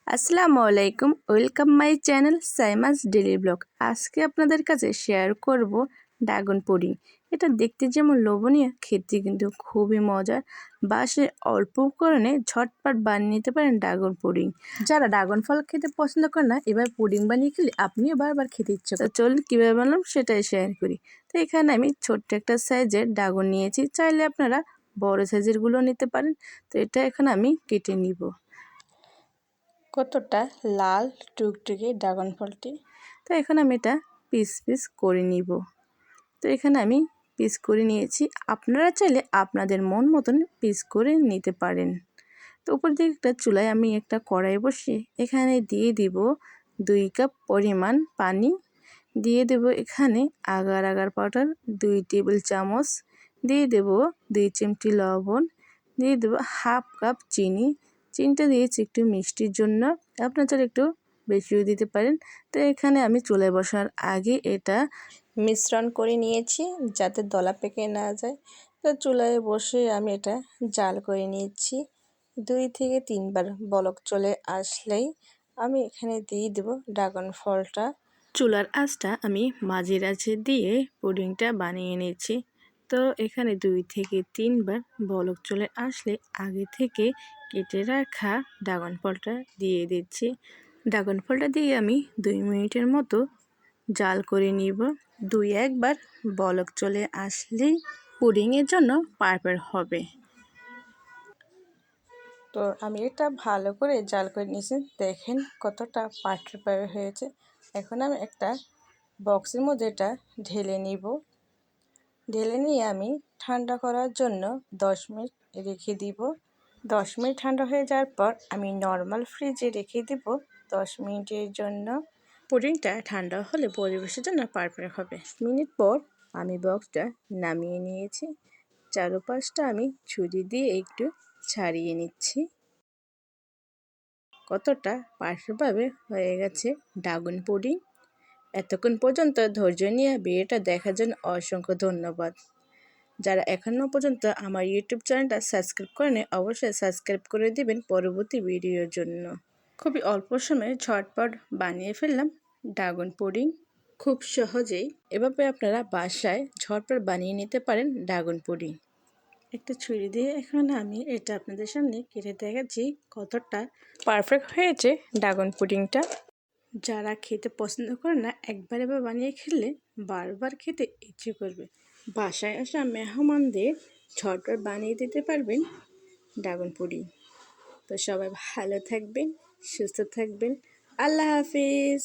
আসসালামু আলাইকুম, welcome my channel Saima's daily blog. আজকে আপনাদের কাছে শেয়ার করব ড্রাগন পুডিং। এটা দেখতে যেমন লোভনীয়, খেতে কিন্তু খুবই মজার। বাসে অল্প উপকরণে ঝটপট বানিয়ে নিতে পারেন ড্রাগন পুডিং। যারা ড্রাগন ফল খেতে পছন্দ করেন না, এবার পুডিং বানিয়ে খেলে আপনিও বারবার খেতে ইচ্ছে করেন। চলুন কীভাবে বানালাম সেটাই শেয়ার করি। তো এখানে আমি ছোট্ট একটা সাইজের ড্রাগন নিয়েছি, চাইলে আপনারা বড় সাইজেরগুলো নিতে পারেন। তো এটা এখানে আমি কেটে নিব। কতটা লাল টুকটুকে ড্রাগন ফলটি। তো এখানে আমি এটা পিস পিস করে নিব। তো এখানে আমি পিস করে নিয়েছি, আপনারা চাইলে আপনাদের মন মতন পিস করে নিতে পারেন। তো উপর দিকে একটা চুলায় আমি একটা কড়াই বসিয়ে এখানে দিয়ে দিব 2 কাপ পরিমাণ পানি, দিয়ে দেব এখানে আগার আগার পাউডার 2 টেবিল চামচ, দিয়ে দেব 2 চিমটি লবণ, দিয়ে দেব হাফ কাপ চিনি। চিনিটা দিয়েছি একটু মিষ্টির জন্য, আপনারা চাইলে একটু বেশিও দিতে পারেন। তো এখানে আমি চুলায় বসার আগে এটা মিশ্রণ করে নিয়েছি যাতে দলা পেকে না যায়। তো চুলায় বসে আমি এটা জাল করে নিয়েছি। 2 থেকে 3 বার বলক চলে আসলেই আমি এখানে দিয়ে দেব ড্রাগন ফলটা। চুলার আঁচটা আমি মাঝের আঁচে দিয়ে পুডিংটা বানিয়ে নিয়েছি। তো এখানে 2 থেকে 3 বার বলক চলে আসলে আগে থেকে কেটে রাখা ড্রাগন ফলটা দিয়ে দিচ্ছি। ড্রাগন ফলটা দিয়ে আমি 2 মিনিটের মতো জাল করে নিব। 2-1 বার বলক চলে আসলেই পুডিংয়ের জন্য পারফেক্ট হবে। তো আমি এটা ভালো করে জাল করে নিয়েছি, দেখেন কতটা পারফেক্ট হয়েছে। এখন আমি একটা বক্সের মধ্যে এটা ঢেলে নিব। ঢেলে নিয়ে আমি ঠান্ডা করার জন্য 10 মিনিট রেখে দিব। 10 মিনিট ঠান্ডা হয়ে যাওয়ার পর আমি নর্মাল ফ্রিজে রেখে দিব 10 মিনিটের জন্য। পুডিংটা ঠান্ডা হলে পরিবেশের জন্য পারফেক্ট হবে। মিনিট পর আমি বক্সটা নামিয়ে নিয়েছি। চারপাশটা আমি ছুরি দিয়ে একটু ছাড়িয়ে নিচ্ছি। কতটা পারফেক্টভাবে হয়ে গেছে ড্রাগন পুডিং। এতক্ষণ পর্যন্ত ধৈর্য নিয়ে ভিডিওটা দেখার জন্য অসংখ্য ধন্যবাদ। যারা এখনও পর্যন্ত আমার ইউটিউব চ্যানেলটা সাবস্ক্রাইব করেনি, অবশ্যই সাবস্ক্রাইব করে দিবেন পরবর্তী ভিডিওর জন্য। খুবই অল্প সময়ে ঝটপট বানিয়ে ফেললাম ড্রাগন পুডিং। খুব সহজেই এভাবে আপনারা বাসায় ঝটপট বানিয়ে নিতে পারেন ড্রাগন পুডিং। একটা ছুরি দিয়ে এখন আমি এটা আপনাদের সামনে কেটে দেখাচ্ছি কতটা পারফেক্ট হয়েছে ড্রাগন পুডিংটা। যারা খেতে পছন্দ করে না, একবার এবার বানিয়ে খেলে বারবার খেতে ইচ্ছে করবে। বাসায় আসা মেহমানদের ঝটপট বানিয়ে দিতে পারবেন ড্রাগন পুডিং। তো সবাই ভালো থাকবেন, সুস্থ থাকবেন। আল্লাহ হাফিজ।